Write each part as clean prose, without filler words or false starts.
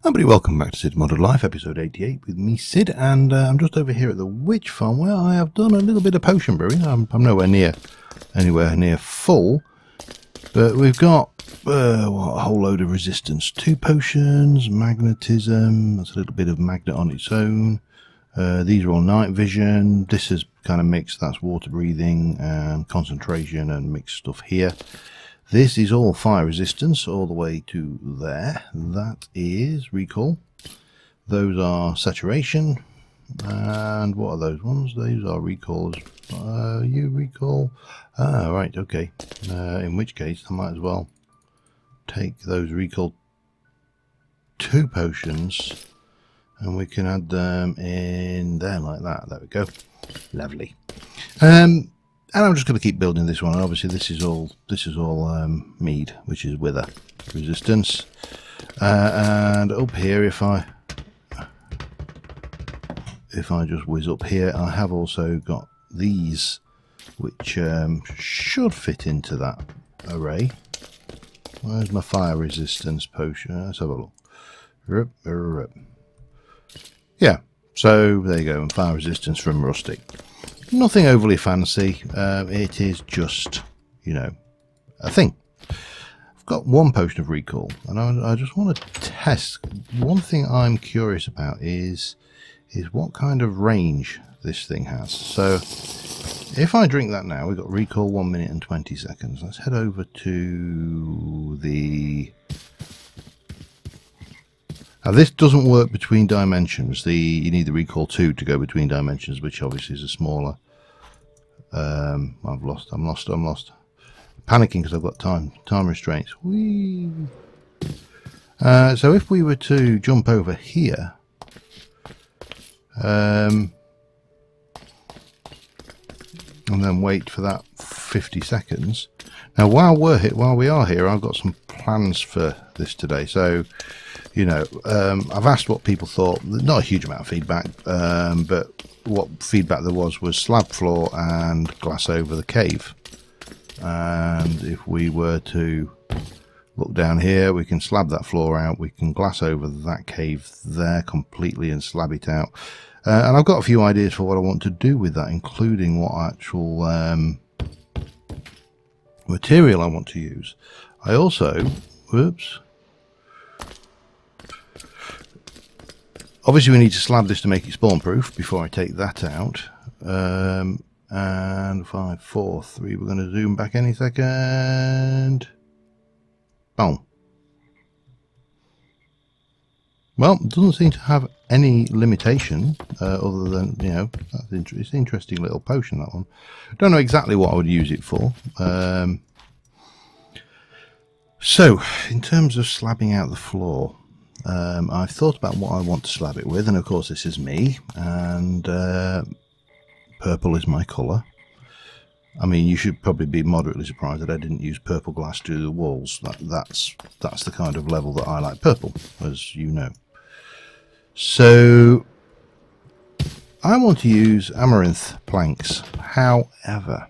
Everybody, welcome back to Sid Modded Life, episode 88 with me, Sid, and I'm just over here at the witch farm where I have done a little bit of potion brewing. I'm nowhere near full, but we've got a whole load of resistance. 2 potions, magnetism, that's a little bit of magnet on its own. These are all night vision. This is kind of mixed, that's water breathing and concentration and mixed stuff here. This is all fire resistance all the way to there. That is recall. Those are saturation. And what are those ones? Those are recalls. You recall. Ah, right, okay. In which case, I might as well take those recall 2 potions and we can add them in there like that. There we go. Lovely. And I'm just going to keep building this one. And obviously, this is all mead, which is wither resistance. And up here, if I just whiz up here, I have also got these, which should fit into that array. Where's my fire resistance potion? Let's have a look. Yeah. So there you go. And fire resistance from rustic. Nothing overly fancy, it is just, you know, a thing. I've got 1 potion of recall, and I just want to test. One thing I'm curious about is what kind of range this thing has. So, if I drink that now, we've got recall 1 minute and 20 seconds. Let's head over to the... Now this doesn't work between dimensions. You need the recall 2 to go between dimensions, which obviously is a smaller. I'm lost. Panicking because I've got time restraints. Whee! So if we were to jump over here, and then wait for that 50 seconds. Now while we are here, I've got some plans for this today. So, you know, I've asked what people thought. Not a huge amount of feedback, but what feedback there was slab floor and glass over the cave. And if we were to look down here, we can slab that floor out, we can glass over that cave there completely and slab it out. And I've got a few ideas for what I want to do with that, including what actual material I want to use. I also, whoops. Obviously we need to slab this to make it spawn proof before I take that out. And 5, 4, 3, we're going to zoom back any second. Boom. Well, it doesn't seem to have any limitation other than, you know, it's an interesting little potion, that one. Don't know exactly what I would use it for. So, in terms of slabbing out the floor, I've thought about what I want to slab it with, and of course this is me, and purple is my colour. I mean, you should probably be moderately surprised that I didn't use purple glass to the walls. That's the kind of level that I like purple, as you know. So I want to use amaranth planks. However,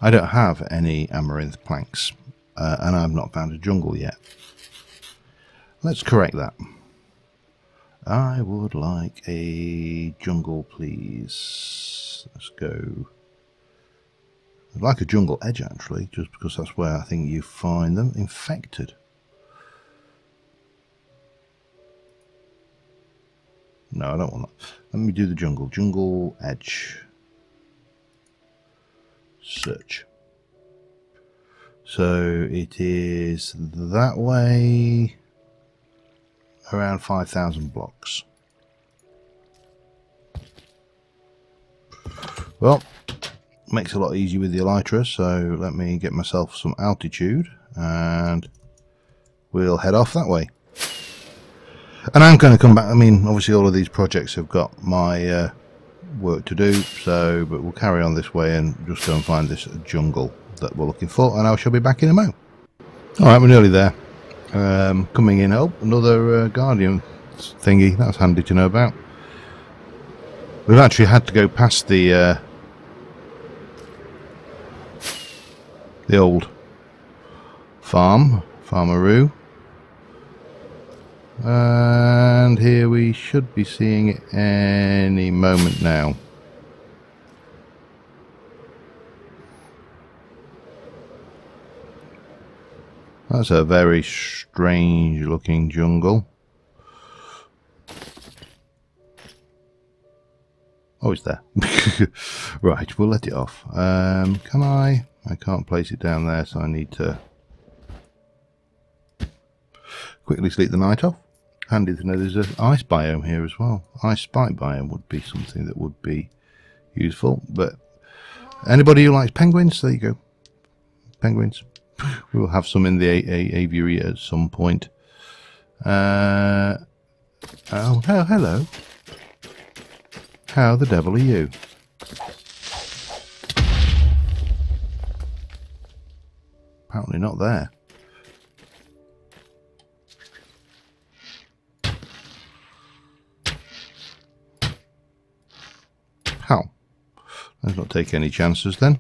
I don't have any amaranth planks, and I've not found a jungle yet. Let's correct that. I would like a jungle, please. Let's go. I'd like a jungle edge, actually, just because that's where I think you find them. Infected. No, I don't want that. Let me do the jungle. Jungle edge. Search. So it is that way. Around 5,000 blocks. Well, makes it a lot easier with the elytra, so let me get myself some altitude and we'll head off that way. And I'm going to come back. I mean, obviously all of these projects have got my work to do, so but we'll carry on this way and just go and find this jungle that we're looking for, and I shall be back in a moment. Alright, we're nearly there. Coming in. Oh, another guardian thingy. That's handy to know about. We've actually had to go past the old Farmaroo. And here we should be seeing it any moment now. That's a very strange looking jungle. Oh, it's there. Right, we'll let it off. Can I? I can't place it down there, so I need to quickly sleep the night off. Handy to know there's an ice biome here as well. Ice spike biome would be something that would be useful. But anybody who likes penguins, there you go. Penguins. We'll have some in the aviary at some point. Oh, hello. How the devil are you? Apparently not there. How? Let's not take any chances then.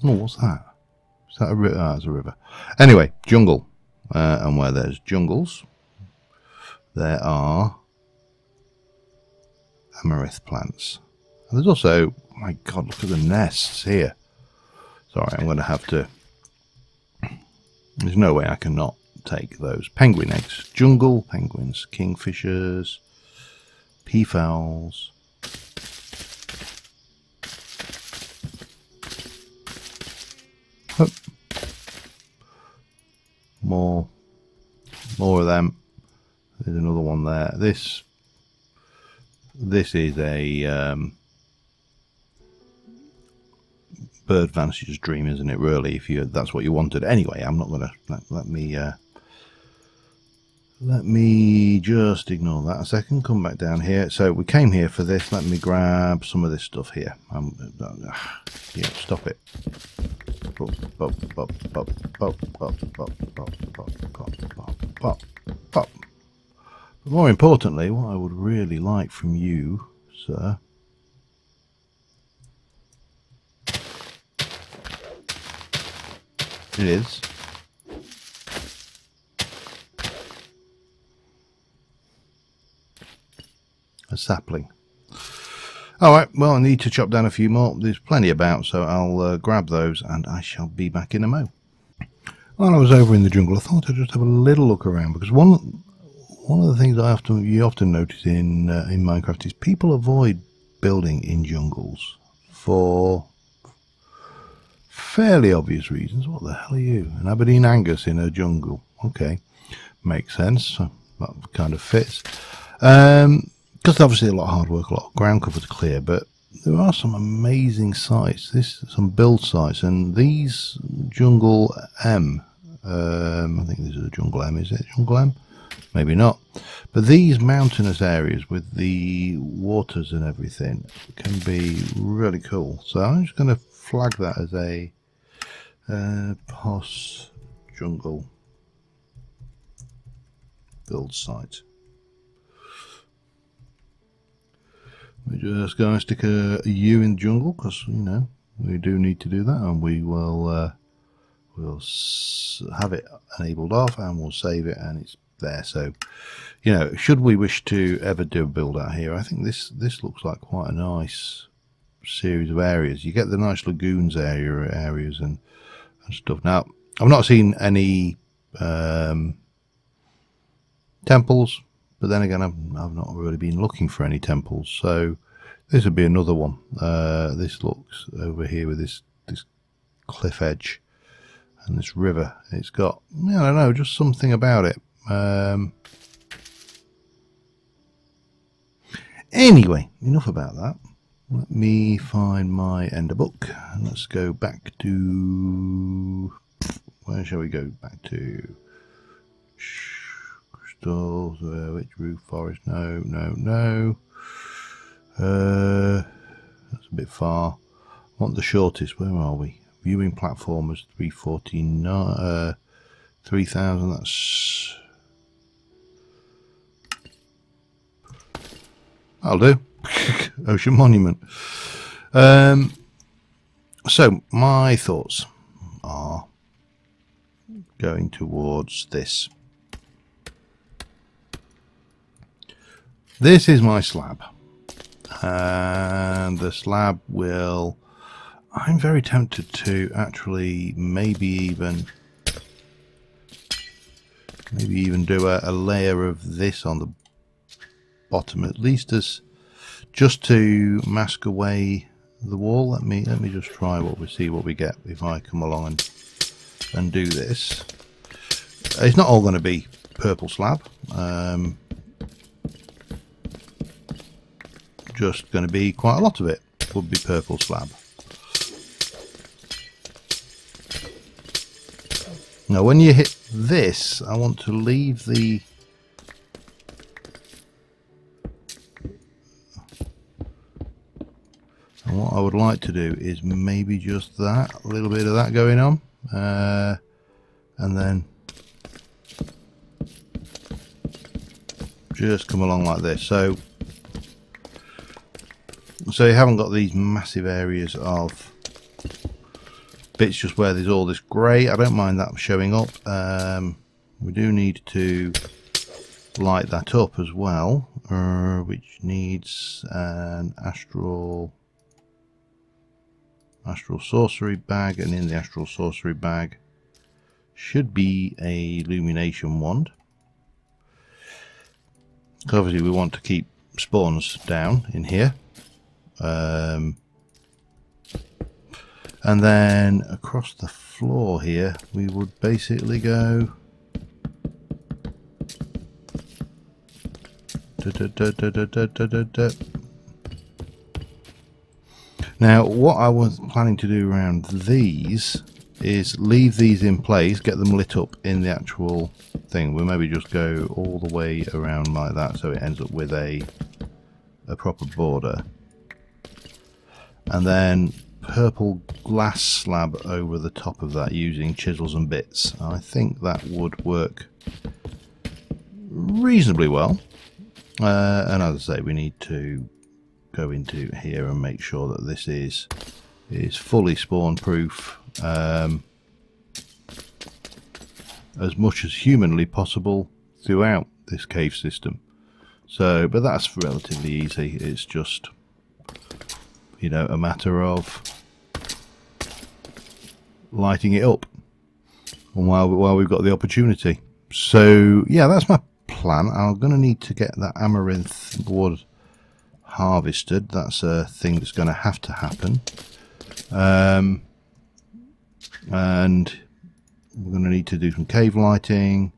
Oh, what's that? Is that a river? Ah, it's a river. Anyway, jungle. And where there's jungles, there are amaranth plants. And there's also, oh my God, look at the nests here. Sorry, I'm going to have to... There's no way I cannot take those. Penguin eggs. Jungle penguins. Kingfishers. Peafowls. Oh. More of them. There's another one there. This is a bird vanish's dream, isn't it? Really, if that's what you wanted. Anyway, I'm not gonna let me just ignore that a second. Come back down here. So we came here for this. Let me grab some of this stuff here. Yeah, stop it. But more importantly, what I would really like from you, sir, is a sapling. Alright, well, I need to chop down a few more. There's plenty about, so I'll grab those and I shall be back in a mo. While I was over in the jungle, I thought I'd just have a little look around, because one of the things you often notice in Minecraft is people avoid building in jungles for fairly obvious reasons. What the hell are you? An Aberdeen Angus in a jungle. Okay, makes sense. That kind of fits. Because obviously a lot of hard work, a lot of ground cover to clear, but there are some amazing sites. Some build sites, and these Jungle M. I think this is a Jungle M. Is it Jungle M? Maybe not. But these mountainous areas with the waters and everything can be really cool. So I'm just going to flag that as a POS Jungle build site. We're just going to stick a U in the jungle, because you know we do need to do that, and we will we'll have it enabled off, and we'll save it, and it's there. So you know, should we wish to ever do a build out here, I think this looks like quite a nice series of areas. You get the nice lagoons areas and stuff. Now I've not seen any temples, but then again I've not really been looking for any temples, so this would be another one. This looks over here with this cliff edge and this river. It's got, I don't know, just something about it. Anyway, enough about that. Let me find my ender book and let's go back to, where shall we go back to? Crystals, which roof forest? No. That's a bit far. I want the shortest. Where are we? Viewing platform was 349. 3,000. That's. I'll do. Ocean monument. So my thoughts are going towards this. This is my slab, and the slab will, I'm very tempted to actually maybe even do a layer of this on the bottom, at least as just to mask away the wall. Let me just try see what we get if I come along and do this. It's not all going to be purple slab. Just going to be quite a lot of it would be purple slab. Now when you hit this, I want to leave the and what I would like to do is maybe just that, a little bit of that going on, and then just come along like this. So you haven't got these massive areas of bits just where there's all this grey. I don't mind that showing up. We do need to light that up as well, which needs an astral sorcery bag, and in the astral sorcery bag should be a illumination wand. Obviously we want to keep spawns down in here. And then across the floor here we would basically go Now what I was planning to do around these is leave these in place, get them lit up in the actual thing. We'll maybe just go all the way around like that so it ends up with a proper border, and then purple glass slab over the top of that using chisels and bits. I think that would work reasonably well, and as I say, we need to go into here and make sure that this is fully spawn proof, as much as humanly possible throughout this cave system. So, but that's relatively easy. It's just, you know, a matter of lighting it up, and while we've got the opportunity. So yeah, that's my plan. I'm going to need to get that amaranth wood harvested. That's a thing that's going to have to happen, and we're going to need to do some cave lighting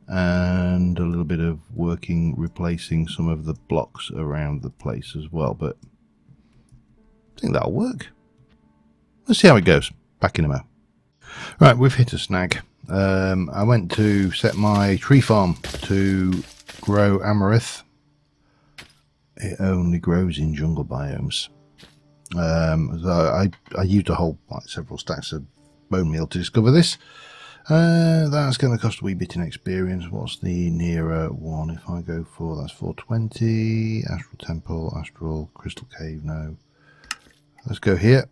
and a little bit of replacing some of the blocks around the place as well, but I think that'll work. Let's see how it goes. Back in a moment. Right, we've hit a snag. I went to set my tree farm to grow amaranth. It only grows in jungle biomes. So I used a whole several stacks of bone meal to discover this. That's going to cost a wee bit in experience. What's the nearer one? If I go for, that's 420. Astral Temple, Astral Crystal Cave. No. Let's go here.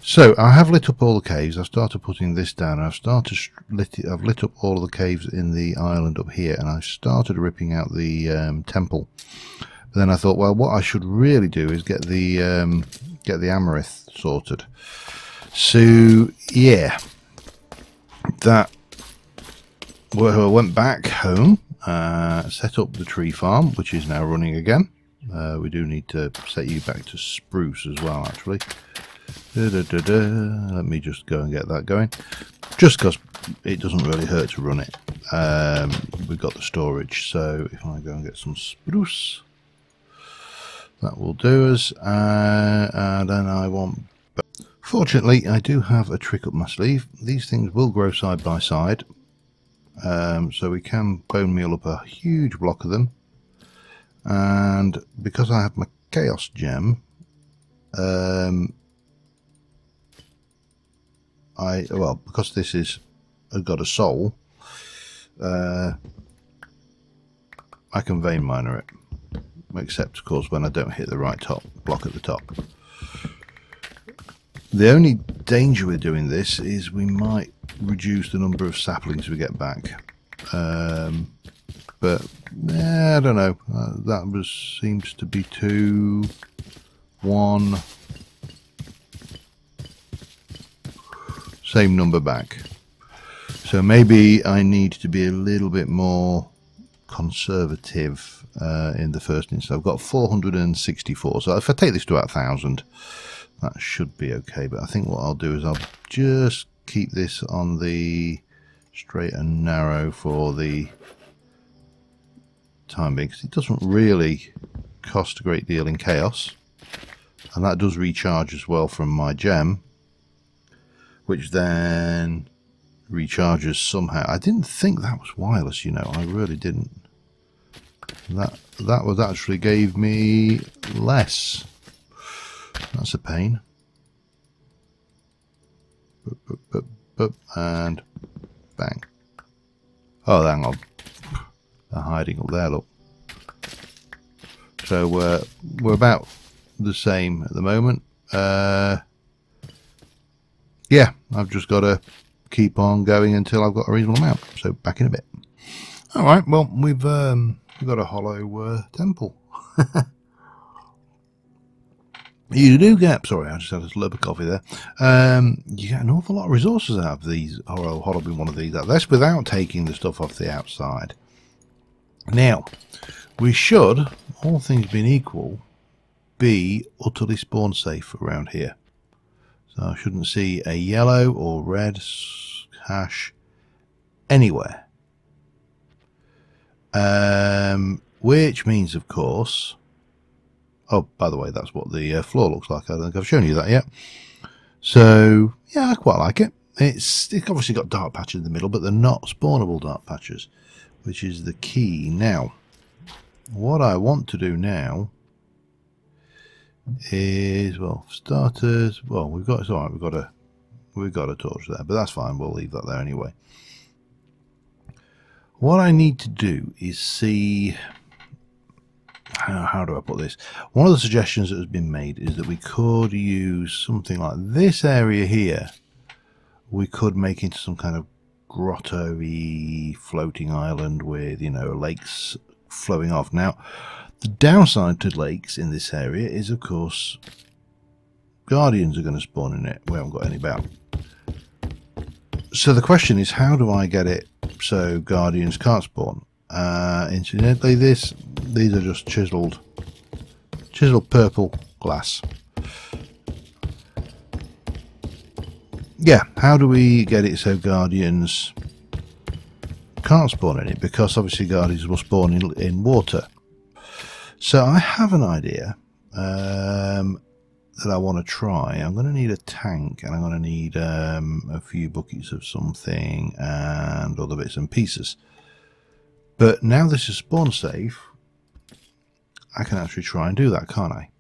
So I have lit up all the caves. I've started putting this down. I've lit up all of the caves in the island up here, and I started ripping out the temple. But then I thought, well, what I should really do is get the amaranth sorted. So yeah, that I went back home, set up the tree farm, which is now running again. We do need to set you back to spruce as well, actually. Let me just go and get that going, just because it doesn't really hurt to run it. We've got the storage, so if I go and get some spruce, that will do us. And then I want, fortunately I do have a trick up my sleeve. These things will grow side by side, so we can bone meal up a huge block of them. And because I have my chaos gem, because this has got a soul, I can vein miner it. except of course when I don't hit the right top block at the top. The only danger with doing this is we might reduce the number of saplings we get back. But I don't know. That seems to be 2, 1, same number back. So maybe I need to be a little bit more conservative in the first instance. I've got 464. So if I take this to about 1,000, that should be okay. But I think what I'll do is I'll just keep this on the straight and narrow for the time being, because it doesn't really cost a great deal in chaos, and that does recharge as well from my gem, which then recharges somehow. I didn't think that was wireless, you know, I really didn't. That was actually gave me less. That's a pain. And bang. Oh, hang on. They're hiding up there, look. So we're about the same at the moment. Yeah, I've just got to keep on going until I've got a reasonable amount. So back in a bit. All right. Well, we've got a hollow temple. You do get, sorry, I just had a slurp of coffee there. You get an awful lot of resources out of these hollowing one of these. That's without taking the stuff off the outside. Now, we should, all things being equal, be utterly spawn safe around here. So I shouldn't see a yellow or red hash anywhere. Which means, of course... Oh, by the way, that's what the floor looks like. I don't think I've shown you that yet. So, yeah, I quite like it. It's obviously got dark patches in the middle, but they're not spawnable dark patches, which is the key. Now, what I want to do now is, well, starters. Well, we've got, it's all right. We've got a torch there, but that's fine. We'll leave that there anyway. What I need to do is see. How do I put this? One of the suggestions that has been made is that we could use something like this area here. We could make into some kind of grotto-y floating island with, you know, lakes flowing off. Now, the downside to lakes in this area is, of course, guardians are going to spawn in it. We haven't got any about. So the question is, how do I get it so guardians can't spawn? Incidentally, these are just chiseled purple glass. Yeah, how do we get it so guardians can't spawn in it? Because obviously guardians will spawn in water. So I have an idea that I want to try. I'm going to need a tank, and I'm going to need a few buckets of something and other bits and pieces. But now this is spawn safe, I can actually try and do that, can't I?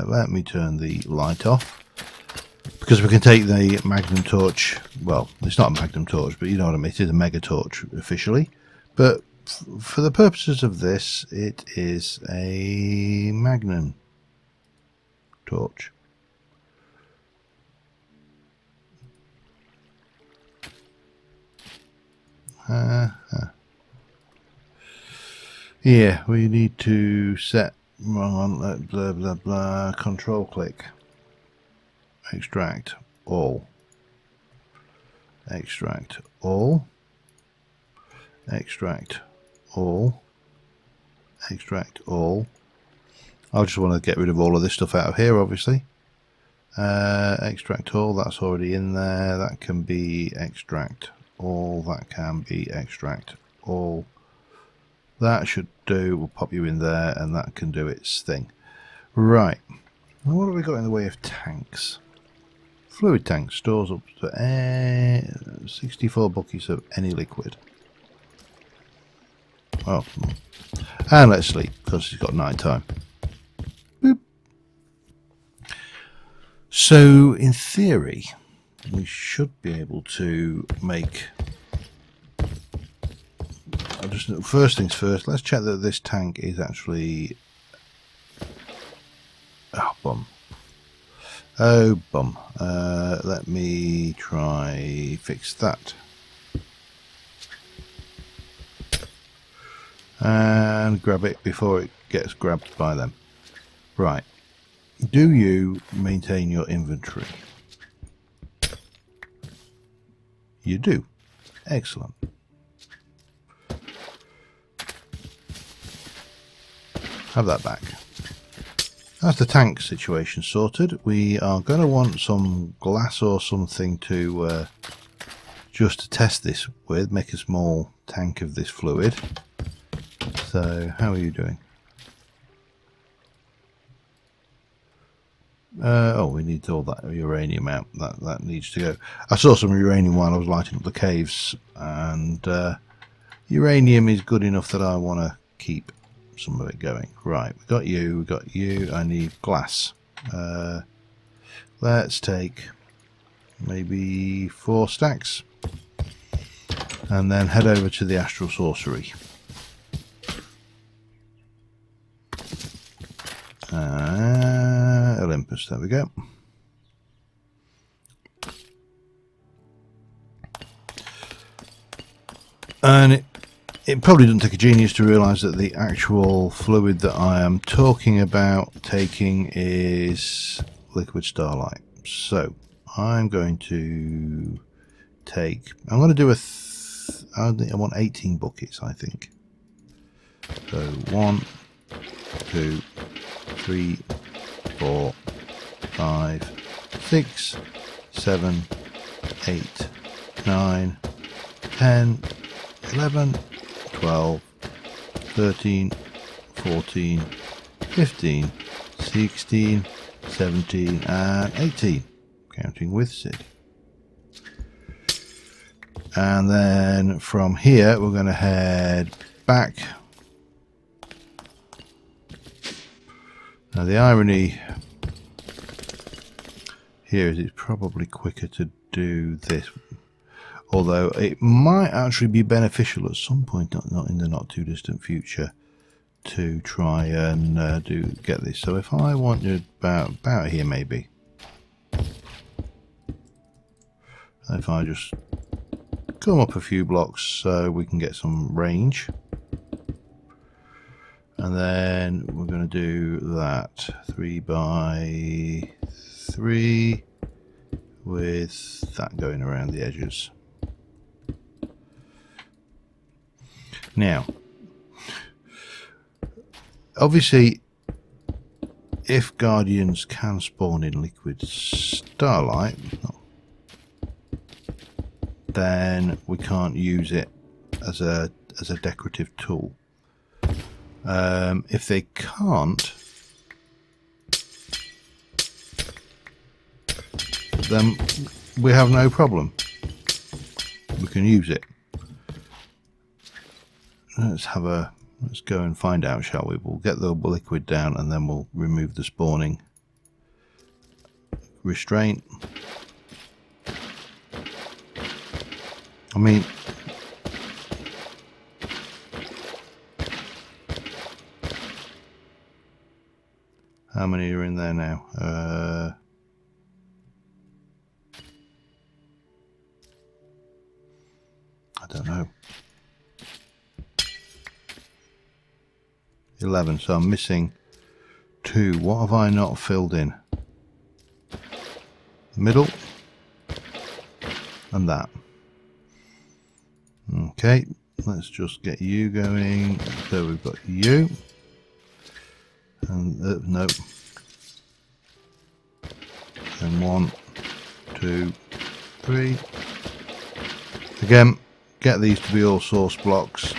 Let me turn the light off, because we can take the magnum torch. Well, it's not a magnum torch, but you know what I mean. It is a mega torch officially, but for the purposes of this, it is a magnum torch. Yeah, we need to set, wrong on, blah blah blah, control click, extract all, extract all, extract all, extract all. I just want to get rid of all of this stuff out of here, obviously. Extract all, that's already in there. That can be extract all, that can be extract all. That should do. We'll pop you in there, and that can do its thing. Right. What have we got in the way of tanks? Fluid tank stores up to 64 buckets of any liquid. Oh, and let's sleep because it's got night time. Boop. So, in theory, we should be able to make I'll just first things first. Let's check that this tank is actually. Oh bum! Oh bum! Let me try fix that. And grab it before it gets grabbed by them. Right. Do you maintain your inventory? You do. Excellent. Have that back. That's the tank situation sorted. We are going to want some glass or something to just to test this with. Make a small tank of this fluid. So, how are you doing? Oh, we need all that uranium out. That needs to go. I saw some uranium while I was lighting up the caves, and uranium is good enough that I want to keep some of it going. Right, we got you. We got you. I need glass. Let's take maybe 4 stacks, and then head over to the Astral Sorcery. Olympus, there we go. And it probably doesn't take a genius to realise that the actual fluid that I am talking about taking is liquid starlight. So I'm going to take, I'm going to do I want 18 buckets, I think. So 1, 2, 3, 4, 5, 6, 7, 8, 9, 10, 11, 12, 13, 14, 15, 16, 17 and 18, counting with Cid. And then from here we're going to head back. Now the irony here is it's probably quicker to do this, although it might actually be beneficial at some point, not in the not too distant future, to try and get this. So if I wanted about here maybe, if I just come up a few blocks so we can get some range. And then we're going to do that 3 by 3 with that going around the edges. Now, obviously, if Guardians can spawn in liquid starlight, then we can't use it as a decorative tool. If they can't, then we have no problem. We can use it. Let's go and find out, shall we? We'll get the liquid down and then we'll remove the spawning restraint. I mean, how many are in there now? I don't know. 11, so I'm missing 2. What have I not filled in? Middle and that. Okay, let's just get you going. So we've got you. And no. And 1, 2, 3. Again, get these to be all source blocks.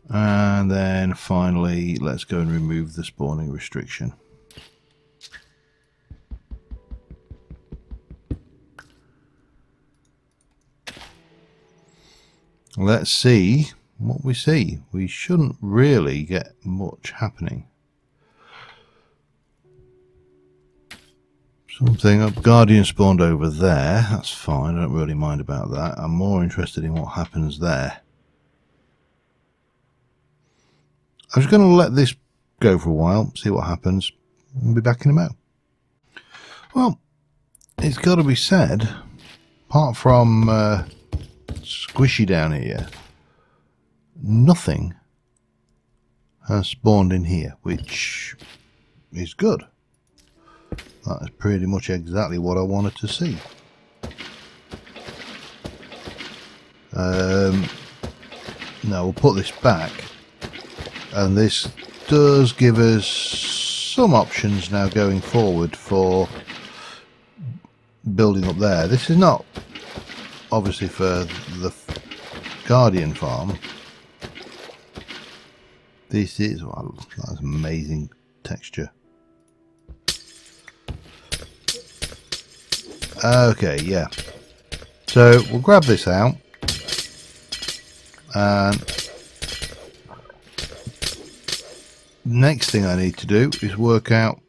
And then finally, let's go and remove the spawning restriction. Let's see what we see. We shouldn't really get much happening. Something up. Guardian spawned over there. That's fine. I don't really mind about that. I'm more interested in what happens there. I'm just going to let this go for a while, see what happens, and be back in a mo. Well, it's got to be said, apart from squishy down here, nothing has spawned in here, which is good. That is pretty much exactly what I wanted to see. Now we'll put this back, and this does give us some options now going forward for building up there. This is not obviously for the Guardian farm. This is, wow, that's amazing texture. Okay, yeah. So we'll grab this out, and next thing I need to do is work out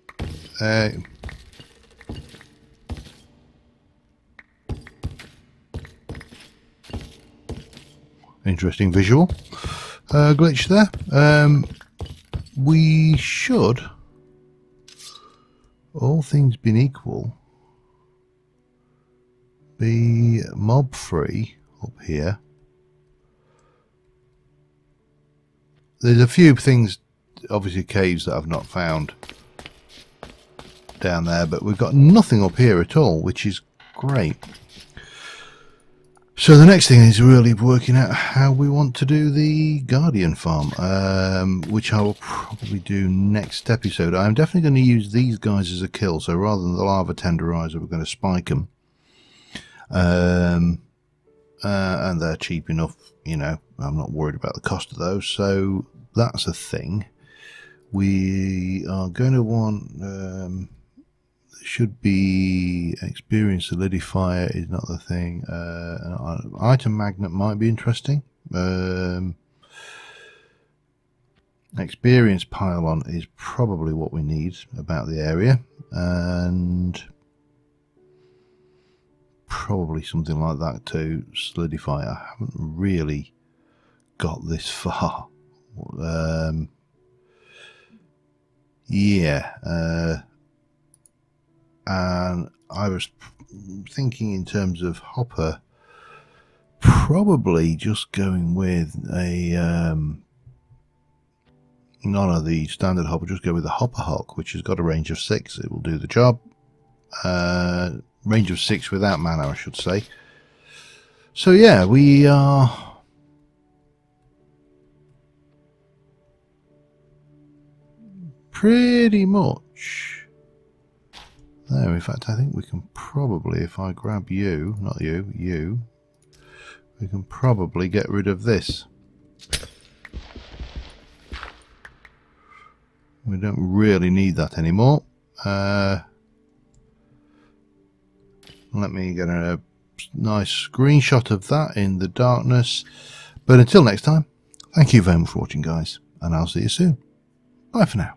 interesting visual glitch there. We should, all things being equal, be mob free up here. There's a few things, obviously caves, that I've not found down there, but we've got nothing up here at all, which is great. So the next thing is really working out how we want to do the Guardian farm, which I will probably do next episode. I'm definitely going to use these guys as a kill, so rather than the lava tenderizer, we're going to spike them. And they're cheap enough, you know, I'm not worried about the cost of those, so that's a thing. We are going to want, should be experience solidifier is not the thing. An item magnet might be interesting. Experience pylon is probably what we need about the area, and probably something like that to solidify. I haven't really got this far. Yeah, and I was thinking in terms of hopper, probably just going with a none of the standard hopper, just go with the hopper hawk, which has got a range of 6. It will do the job. Range of 6 without mana, I should say. So yeah, we are pretty much there. In fact, I think we can probably, if I grab you, not you, you, we can probably get rid of this. We don't really need that anymore. Let me get a nice screenshot of that in the darkness. But until next time, thank you very much for watching, guys, and I'll see you soon. Bye for now.